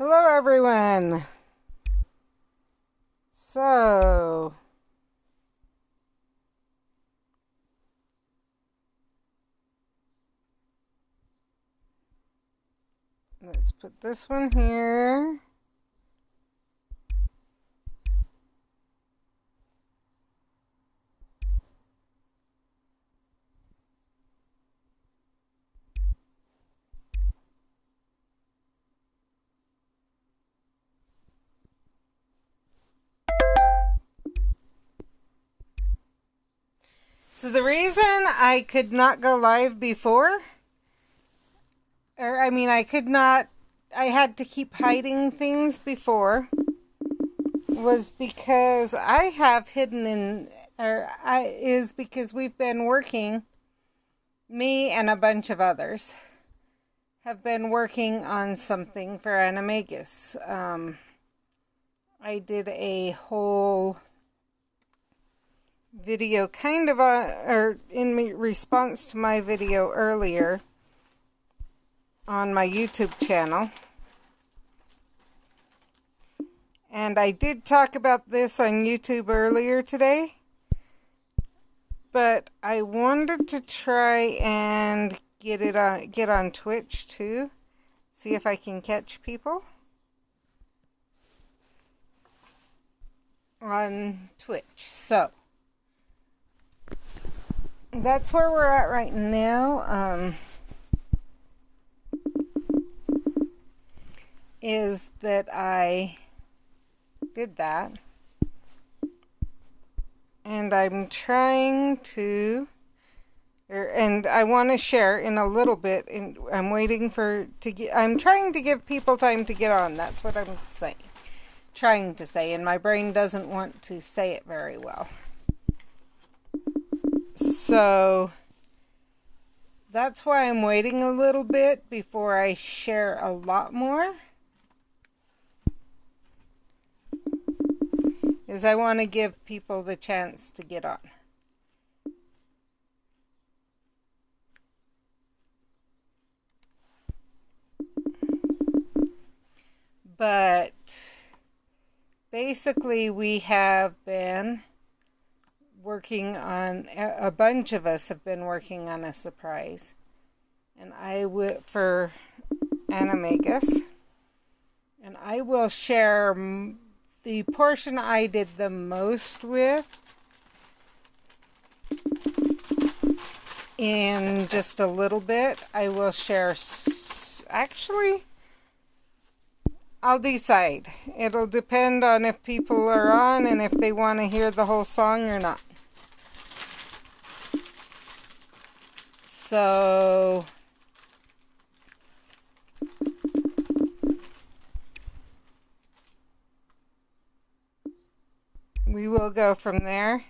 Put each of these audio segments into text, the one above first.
Hello everyone. So, let's put this one here. So the reason I could not go live before, I had to keep hiding things before, was because I have hidden is because we've been working, me and a bunch of others, have been working on something for Animagus. I did a whole video in response to my video earlier on my YouTube channel, and I did talk about this on YouTube earlier today, but I wanted to try and get on Twitch too, see if I can catch people on Twitch. So that's where we're at right now. Is that I did that, and I'm trying to, and I want to share in a little bit. And I'm waiting I'm trying to give people time to get on. That's what I'm saying, trying to say, and my brain doesn't want to say it very well. So that's why I'm waiting a little bit before I share a lot more, is I want to give people the chance to get on. But basically we have been working on, a bunch of us have been working on a surprise, and for Animagus, and I will share the portion I did the most with in just a little bit. I will share, actually, I'll decide. It'll depend on if people are on and if they want to hear the whole song or not. So we will go from there.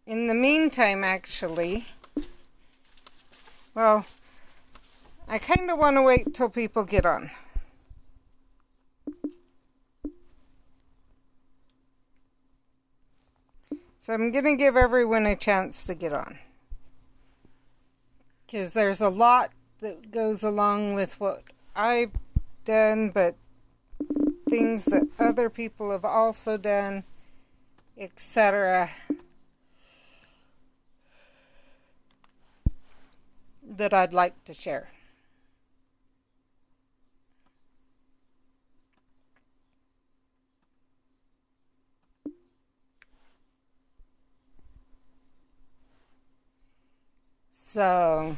In the meantime, actually, well, I kind of want to wait till people get on. So I'm going to give everyone a chance to get on, because there's a lot that goes along with what I've done, but things that other people have also done, etc., that I'd like to share. So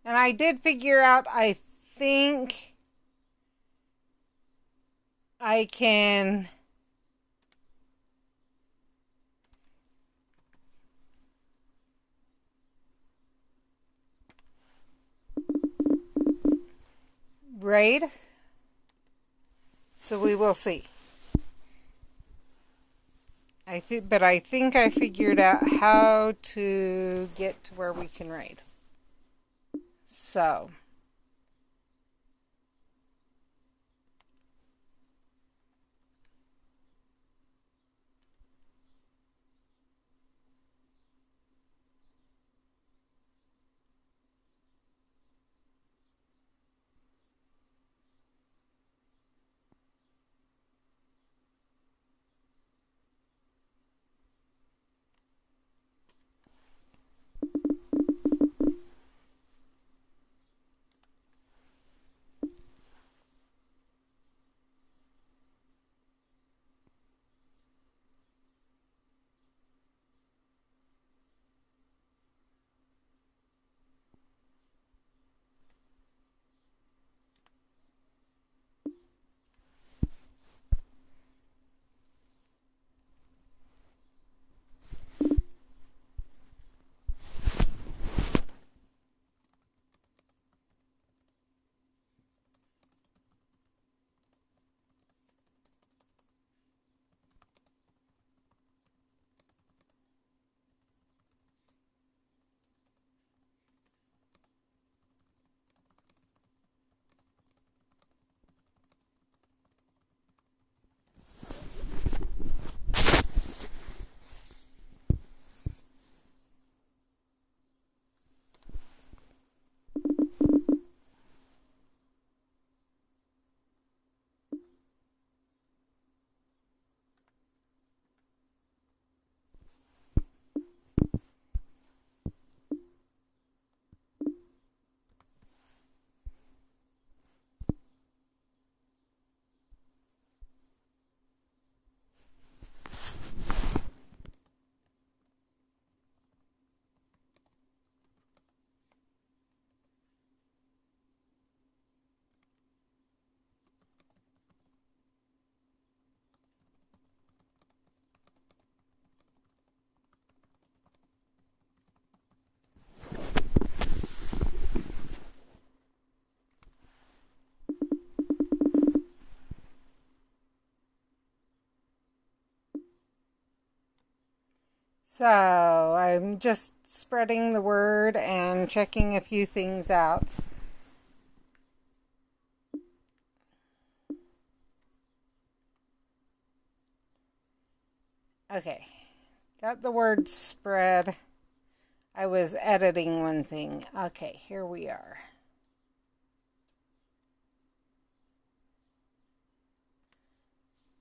and I did figure out, I think I can raid. So we will see. But I think I figured out how to get to where we can ride. So. So I'm just spreading the word and checking a few things out. Okay, got the word spread. I was editing one thing. Okay, here we are.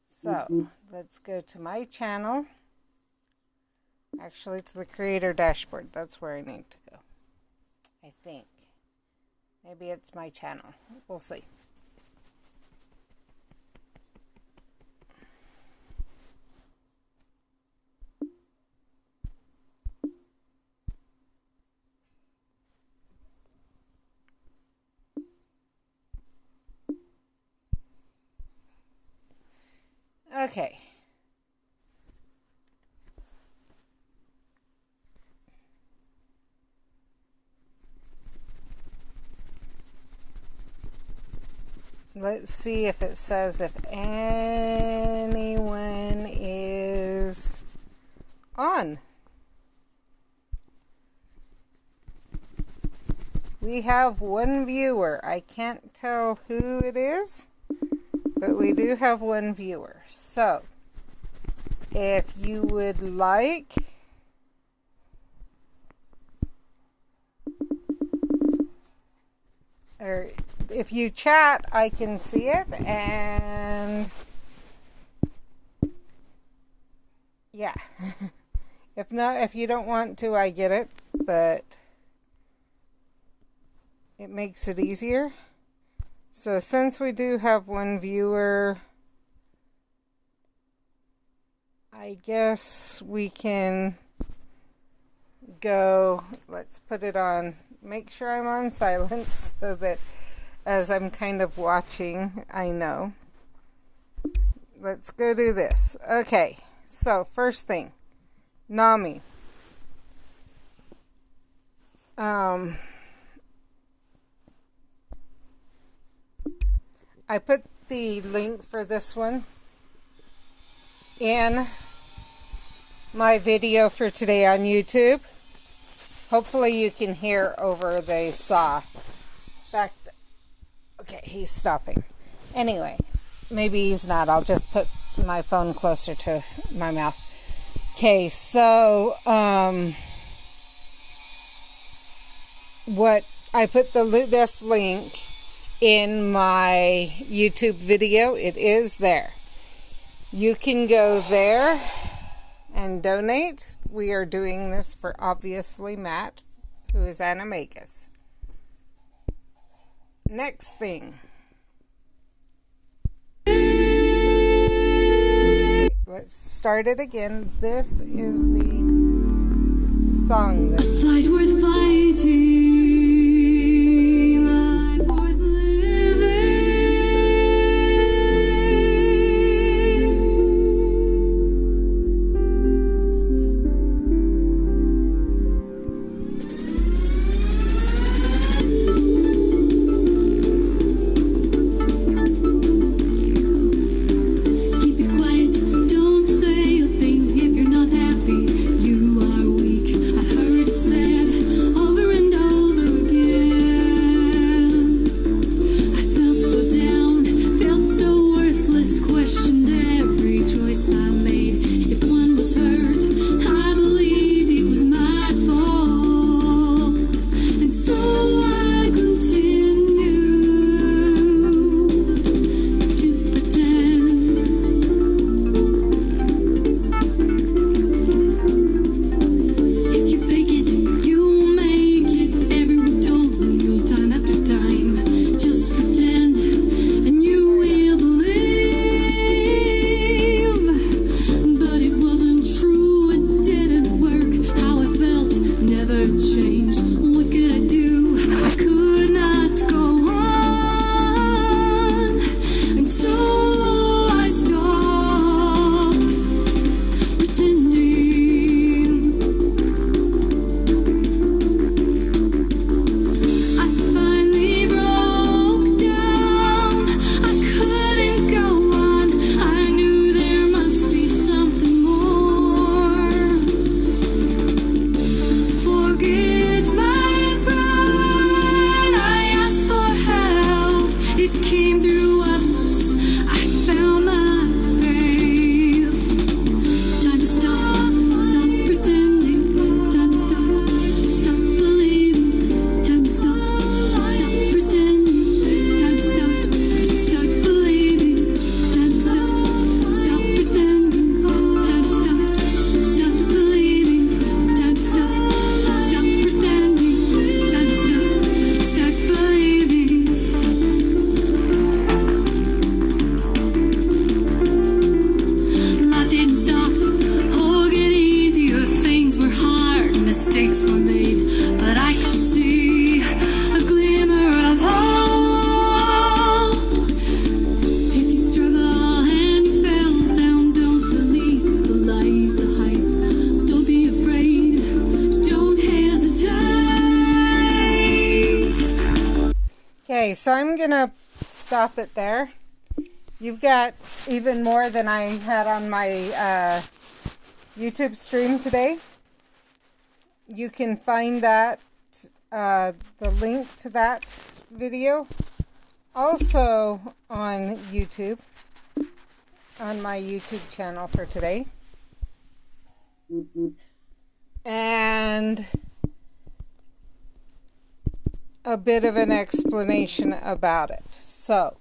So let's go to my channel. Actually, to the creator dashboard. That's where I need to go. I think. Maybe it's my channel. We'll see. Okay. Let's see if it says if anyone is on. We have one viewer. I can't tell who it is, but we do have one viewer. So, if you would like, or if you chat, I can see it, and yeah. If not, if you don't want to, I get it, but it makes it easier. So since we do have one viewer, I guess we can go, let's put it on, make sure I'm on silent so that as I'm kind of watching, I know. Let's go do this. Okay, so first thing, NAMI. I put the link for this one in my video for today on YouTube. Hopefully you can hear over the saw. In fact, okay, he's stopping. Anyway, maybe he's not. I'll just put my phone closer to my mouth. Okay, so what I put this link in my YouTube video. It is there. You can go there and donate. We are doing this for, obviously, Matt, who is Animagus. Next thing. Let's start it again. This is the song. A fight worth fighting. Life worth living. Mistakes were made, but I could see a glimmer of hope. If you struggle and you fell down, don't believe the lies, the hype. Don't be afraid, don't hesitate. Okay, so I'm gonna stop it there. You've got even more than I had on my YouTube stream today. You can find that, the link to that video, also on YouTube, on my YouTube channel for today. And a bit of an explanation about it. So,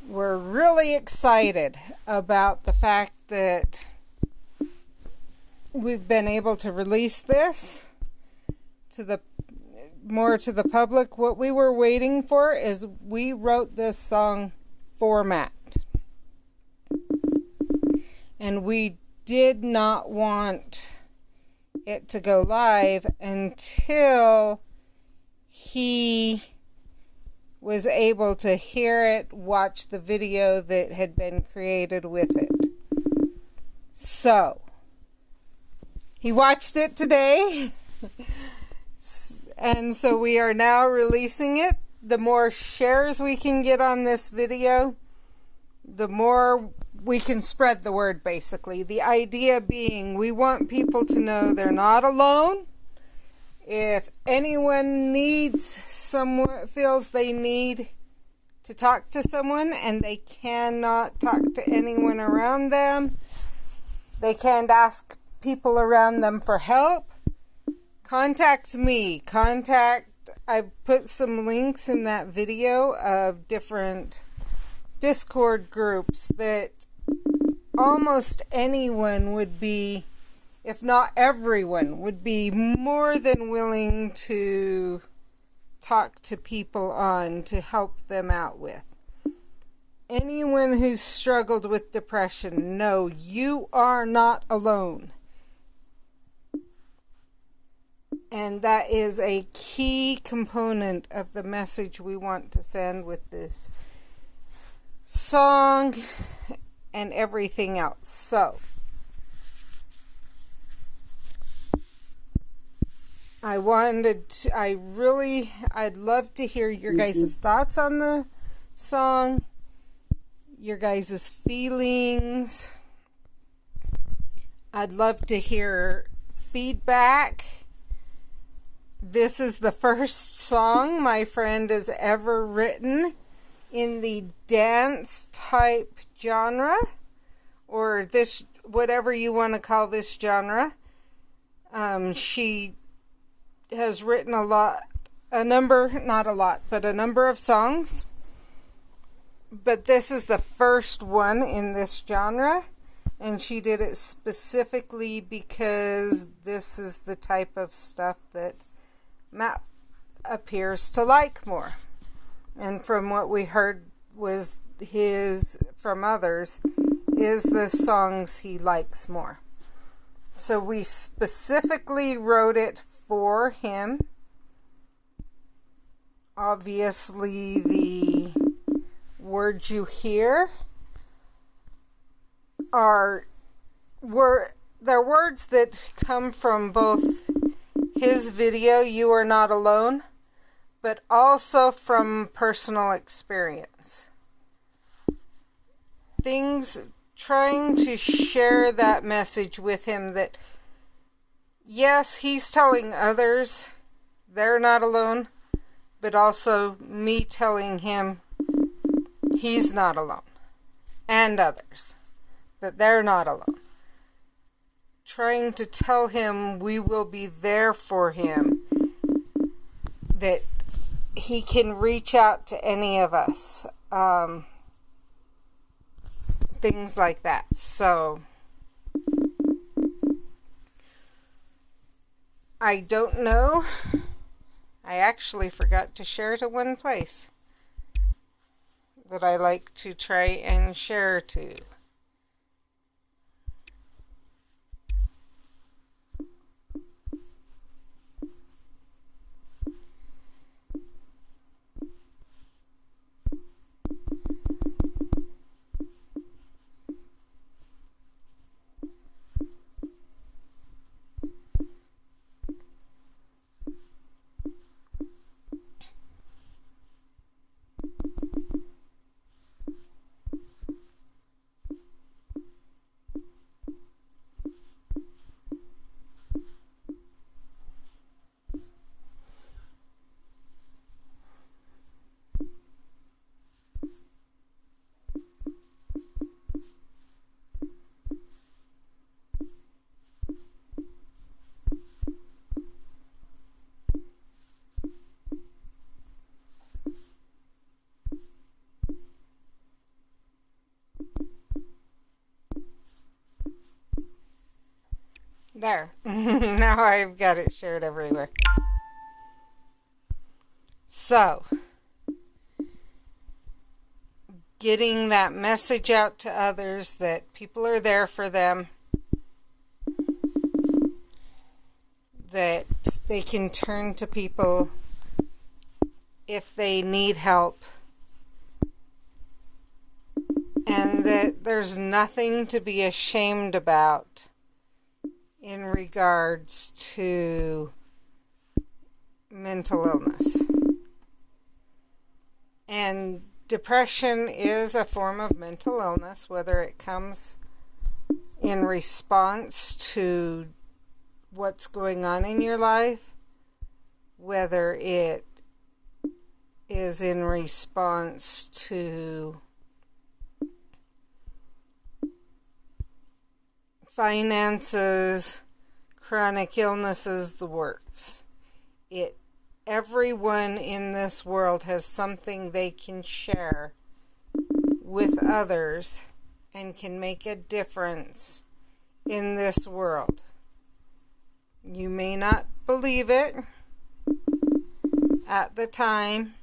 we're really excited about the fact that we've been able to release this to the public. What we were waiting for is we wrote this song for Matt, and we did not want it to go live until he was able to hear it, watch the video that had been created with it. So he watched it today, and so we are now releasing it. The more shares we can get on this video, the more we can spread the word, basically. The idea being we want people to know they're not alone. If anyone feels they need to talk to someone and they cannot talk to anyone around them, they can't ask people around them for help, contact me. I've put some links in that video of different Discord groups that almost anyone would be, if not everyone, would be more than willing to talk to people on to help them out with. Anyone who's struggled with depression, no, you are not alone. And that is a key component of the message we want to send with this song and everything else. So, I'd love to hear your guys' thoughts on the song, your guys' feelings. I'd love to hear feedback. This is the first song my friend has ever written in the dance type genre, or this, whatever you want to call this genre. She has written a number of songs, but this is the first one in this genre, and she did it specifically because this is the type of stuff that Matt appears to like more. And from what we heard from others, is the songs he likes more. So we specifically wrote it for him. Obviously, the words you hear they're words that come from both his video, You Are Not Alone, but also from personal experience. Trying to share that message with him that, yes, he's telling others they're not alone, but also me telling him he's not alone, and others that they're not alone. Trying to tell him we will be there for him, that he can reach out to any of us. Things like that. So, I don't know. I actually forgot to share to one place that I like to try and share to. There. Now I've got it shared everywhere. So, getting that message out to others that people are there for them, that they can turn to people if they need help, and that there's nothing to be ashamed about in regards to mental illness. And depression is a form of mental illness, whether it comes in response to what's going on in your life, whether it is in response to finances, chronic illnesses, the works. Everyone in this world has something they can share with others and can make a difference in this world. You may not believe it at the time.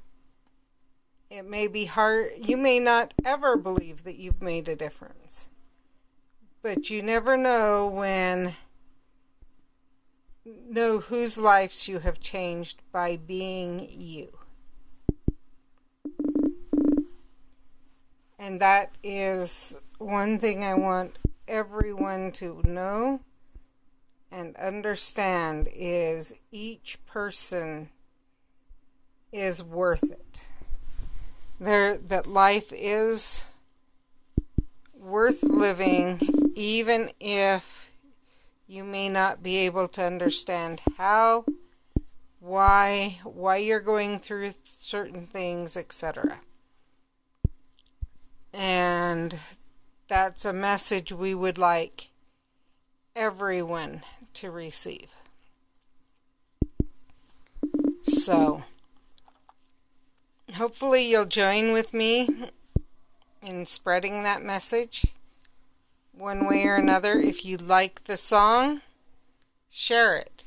It may be hard. You may not ever believe that you've made a difference. But you never know whose lives you have changed by being you. And that is one thing I want everyone to know and understand, is each person is worth it. That life is worth living, even if you may not be able to understand how, why you're going through certain things, etc. And that's a message we would like everyone to receive. So, hopefully you'll join with me in spreading that message one way or another. If you like the song, share it.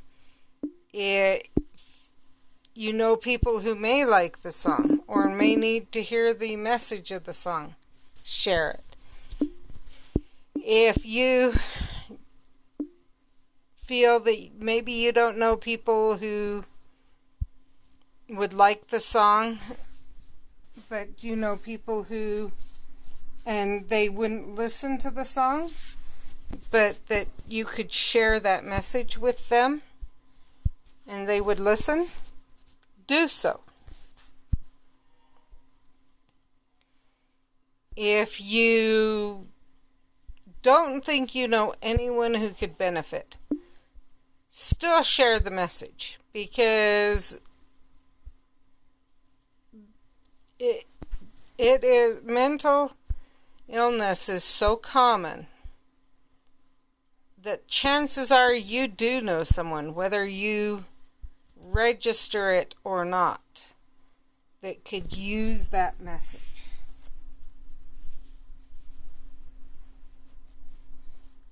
You know people who may like the song or may need to hear the message of the song, share it. If you feel that maybe you don't know people who would like the song, but you know people who, and they wouldn't listen to the song, but that you could share that message with them and they would listen, do so. If you don't think you know anyone who could benefit, still share the message, because it is, mental illness is so common that chances are you do know someone, whether you register it or not, that could use that message.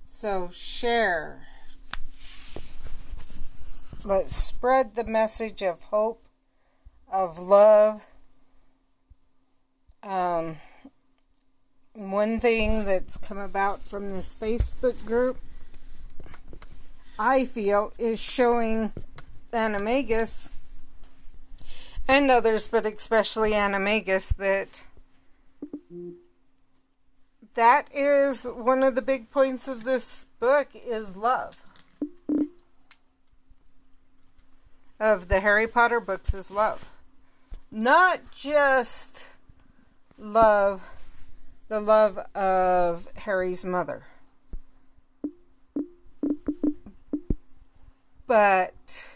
So share. Let's spread the message of hope, of love. One thing that's come about from this Facebook group, I feel, is showing Animagus and others, but especially Animagus, that is one of the big points of this book, is love. Of the Harry Potter books is love. Not just love, the love of Harry's mother, but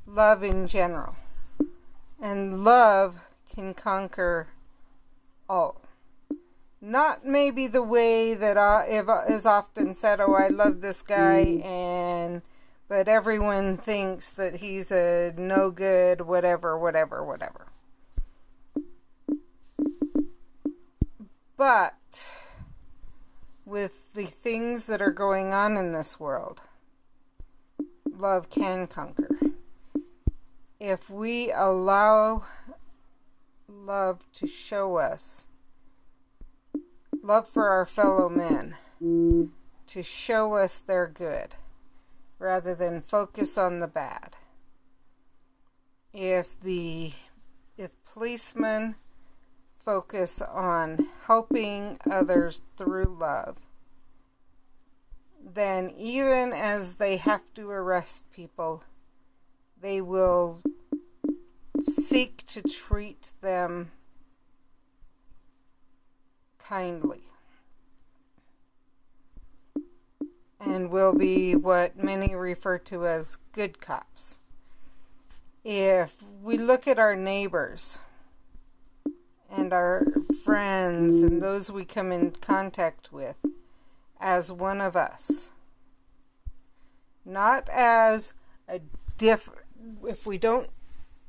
love in general. And love can conquer all. Not maybe the way that is often said, oh, I love this guy, but everyone thinks that he's a no good, whatever. But with the things that are going on in this world, love can conquer. If we allow love to show us, love for our fellow men, to show us their good, rather than focus on the bad. If policemen focus on helping others through love, then even as they have to arrest people, they will seek to treat them kindly. And will be what many refer to as good cops. If we look at our neighbors and our friends and those we come in contact with as one of us, not as a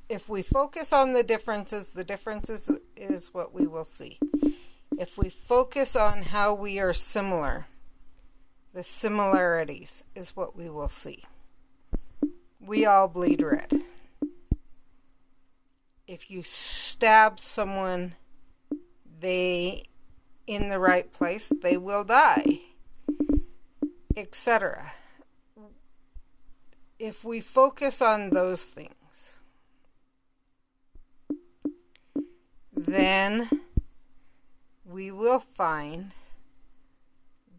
if we focus on the differences is what we will see. If we focus on how we are similar, the similarities is what we will see. We all bleed red. If you stab someone, in the right place, they will die, etc. If we focus on those things, then we will find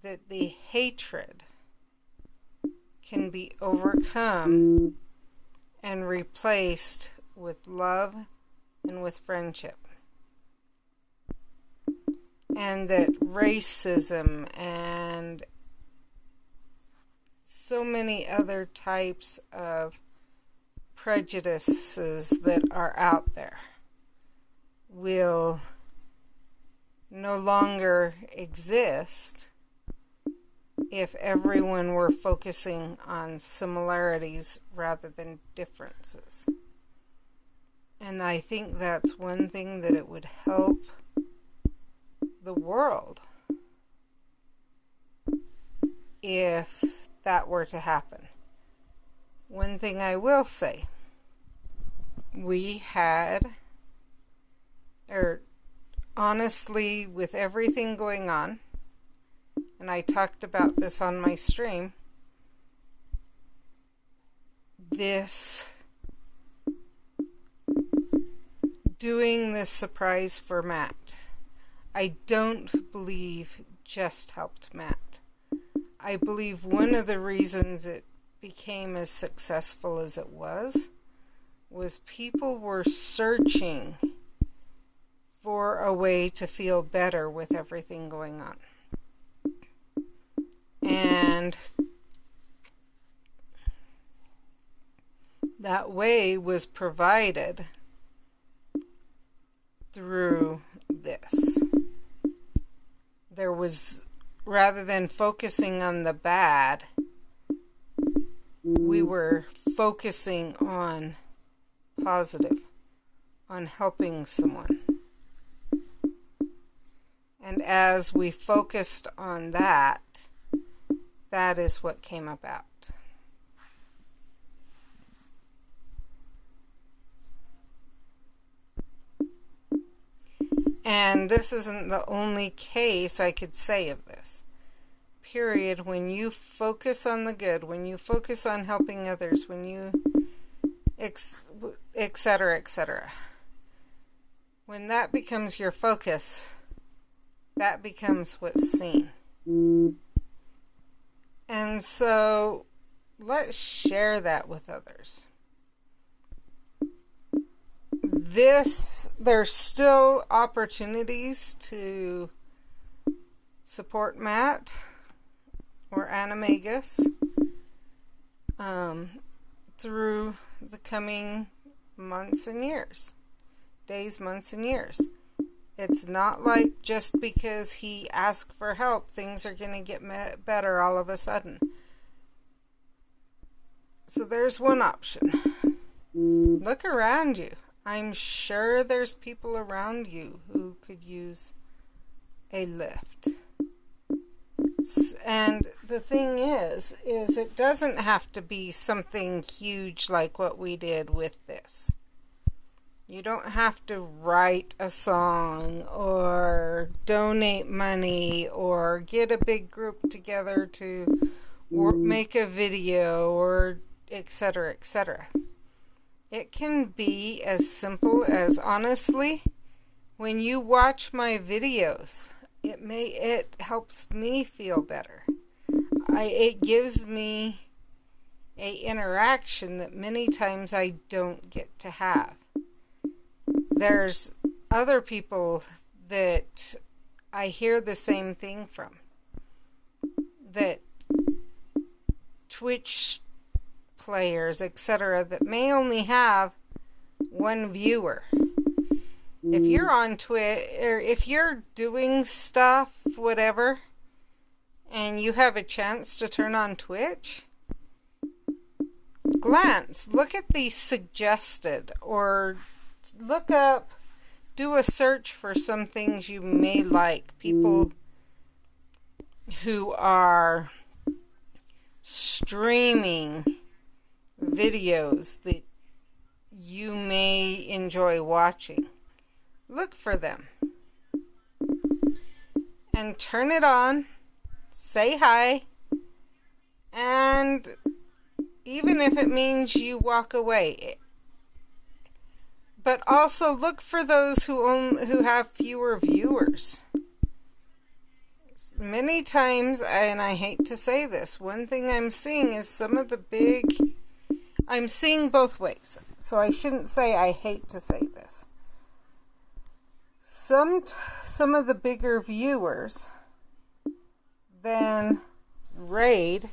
that the hatred can be overcome and replaced with love and with friendship. And that racism and so many other types of prejudices that are out there will no longer exist if everyone were focusing on similarities rather than differences. And I think that's one thing that it would help the world if that were to happen. One thing I will say, honestly, with everything going on, and I talked about this on my stream, doing this surprise for Matt, I don't believe just helped Matt. I believe one of the reasons it became as successful as it was people were searching for a way to feel better with everything going on. And that way was provided through this. There was, rather than focusing on the bad, we were focusing on positive, on helping someone. And as we focused on that, that is what came about. And this isn't the only case I could say of this. Period. When you focus on the good, when you focus on helping others, when you etc., etc. When that becomes your focus, that becomes what's seen. And so let's share that with others. There's still opportunities to support Matt or Animagus through the coming months and years. Days, months, and years. It's not like just because he asked for help, things are going to get better all of a sudden. So there's one option. Look around you. I'm sure there's people around you who could use a lift. And the thing is it doesn't have to be something huge like what we did with this. You don't have to write a song or donate money or get a big group together to make a video or etc., etc. It can be as simple as, honestly, when you watch my videos, it helps me feel better. It gives me a interaction that many times I don't get to have. There's other people that I hear the same thing from. That Twitch players, etc., that may only have one viewer. If you're on Twitch, or if you're doing stuff, whatever, and you have a chance to turn on Twitch, glance, look at the suggested, or look up, do a search for some things you may like. People who are streaming videos that you may enjoy watching. Look for them and turn it on, say hi, and even if it means you walk away. But also look for those who have fewer viewers. Many times, and I hate to say this, one thing I'm seeing is some of the I'm seeing both ways, so I shouldn't say I hate to say this. Some of the bigger viewers then raid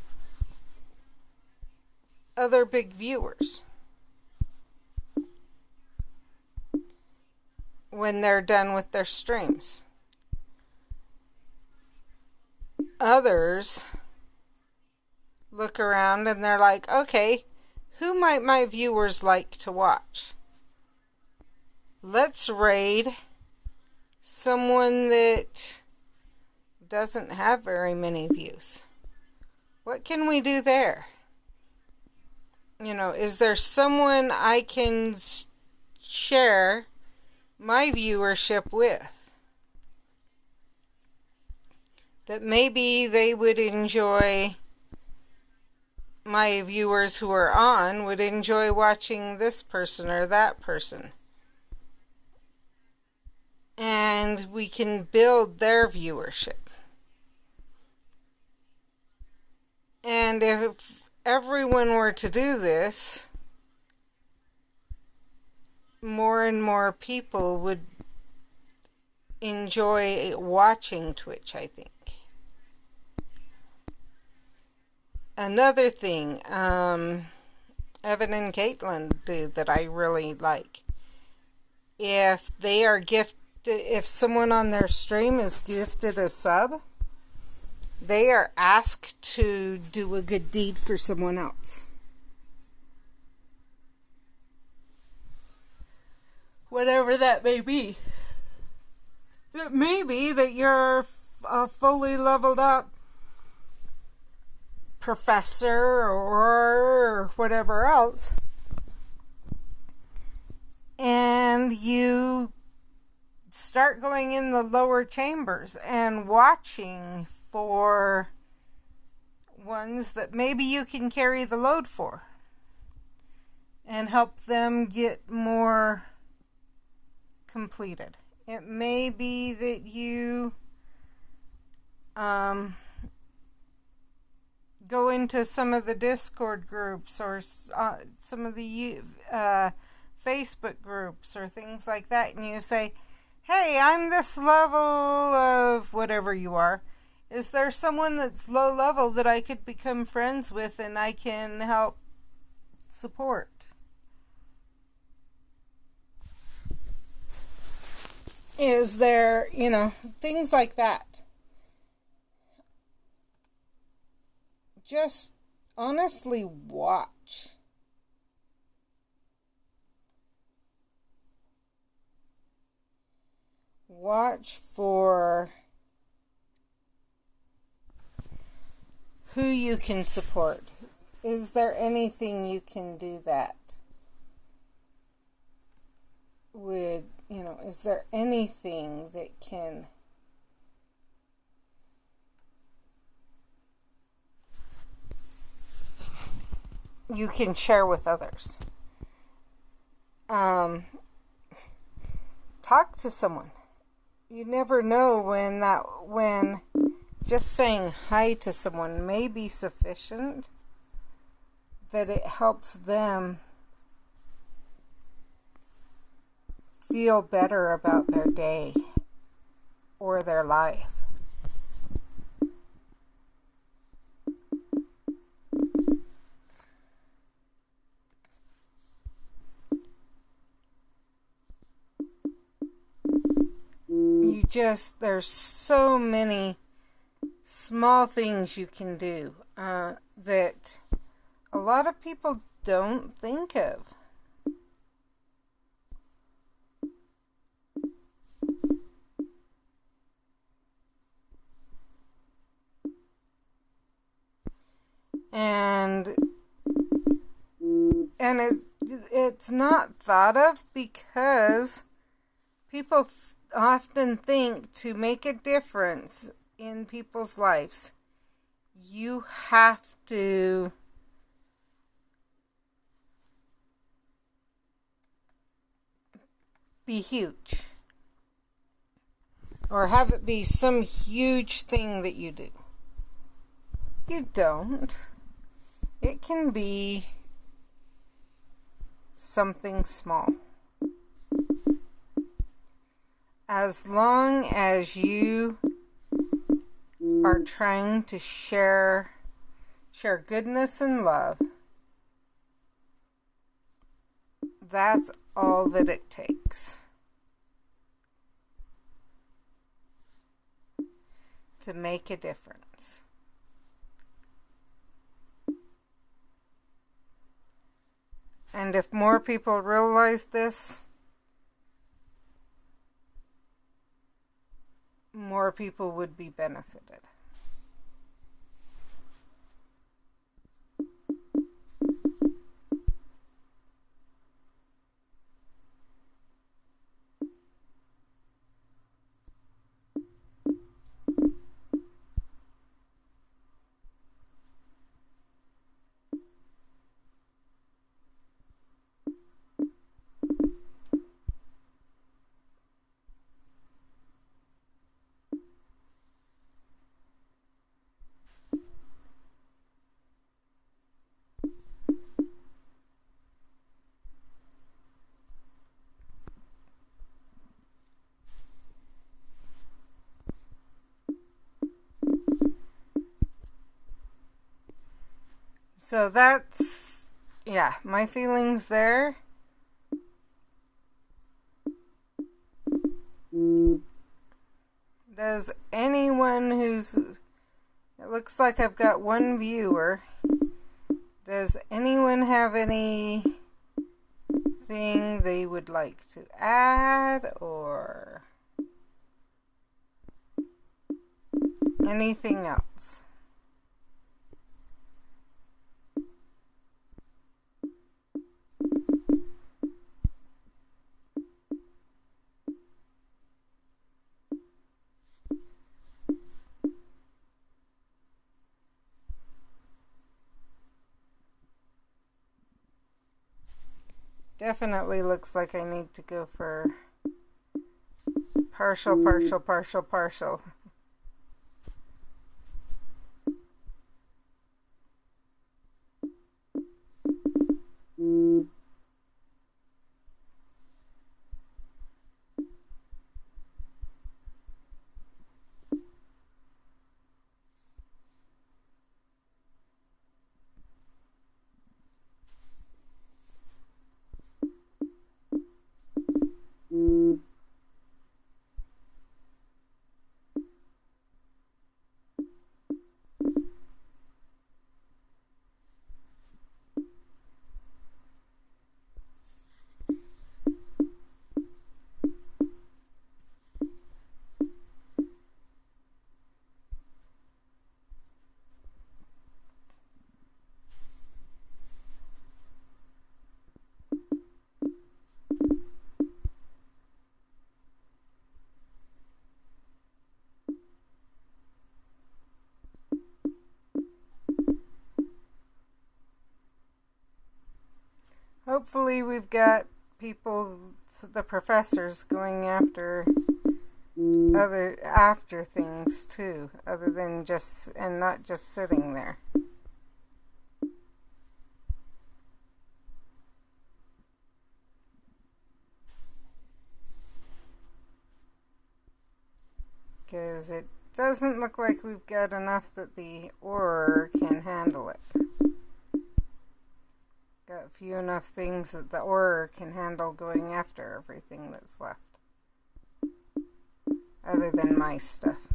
other big viewers when they're done with their streams. Others look around and they're like, okay, who might my viewers like to watch? Let's raid someone that doesn't have very many views. What can we do there? You know, is there someone I can share my viewership with that maybe they would enjoy, my viewers who are on would enjoy watching this person or that person, and we can build their viewership. And if everyone were to do this, more and more people would enjoy watching Twitch, I think. Another thing, Evan and Caitlin do that I really like. If they are if someone on their stream is gifted a sub, they are asked to do a good deed for someone else. Whatever that may be. It may be that you're a fully leveled up professor or whatever else, and you start going in the lower chambers and watching for ones that maybe you can carry the load for and help them get more completed. It may be that you go into some of the Discord groups or some of the Facebook groups or things like that, and you say, hey, I'm this level of whatever you are. Is there someone that's low level that I could become friends with and I can help support? Is there, things like that. Just honestly watch. Watch for who you can support. Is there anything you can do that would, is there anything that you can share with others? Talk to someone. You never know when just saying hi to someone may be sufficient, that it helps them feel better about their day or their life. There's so many small things you can do that a lot of people don't think of. And it's not thought of because people often think to make a difference in people's lives, you have to be huge or have it be some huge thing that you do. You don't. It can be something small. As long as you are trying to share goodness and love, that's all that it takes to make a difference. And if more people realize this, more people would be benefited. So that's, my feelings there. Does anyone it looks like I've got one viewer. Does anyone have anything they would like to add or anything else? Definitely looks like I need to go for partial. Hopefully we've got people, the professors, going after after things too, other than not just sitting there. because it doesn't look like we've got enough that the ore can handle it. Got few enough things that the ore can handle going after everything that's left, other than my stuff.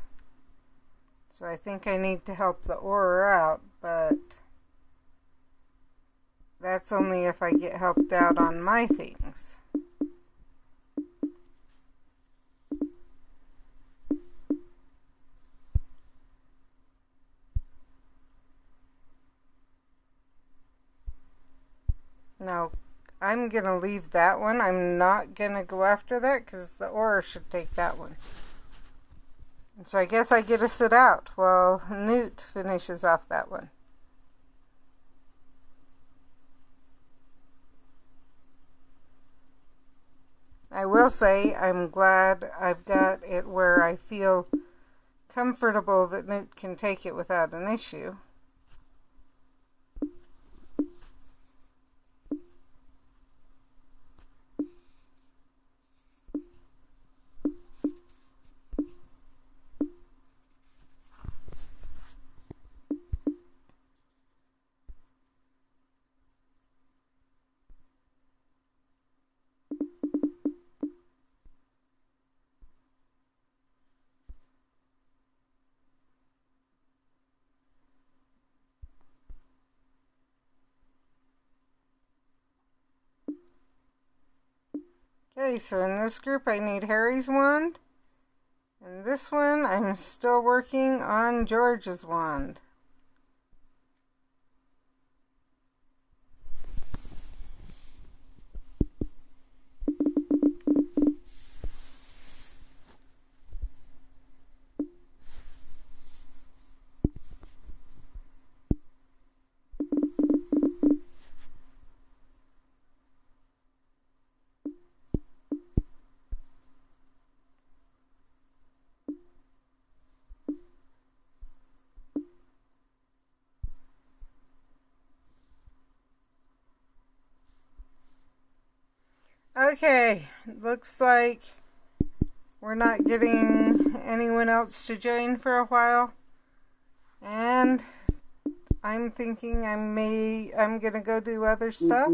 So I think I need to help the ore out, but that's only if I get helped out on my things. Now, I'm going to leave that one. I'm not going to go after that because the ore should take that one. So I guess I get to sit out while Newt finishes off that one. I will say I'm glad I've got it where I feel comfortable that Newt can take it without an issue. Okay, so in this group I need Harry's wand. And this one I'm still working on George's wand. Okay, looks like we're not getting anyone else to join for a while. And I'm thinking I'm gonna go do other stuff.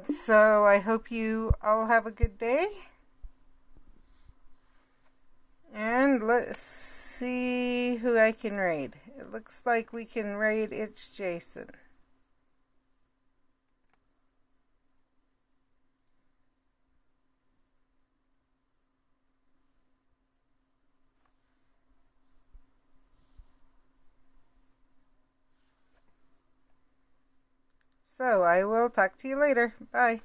So I hope you all have a good day. And let's see who I can raid. It looks like we can raid It's Jason. So I will talk to you later. Bye.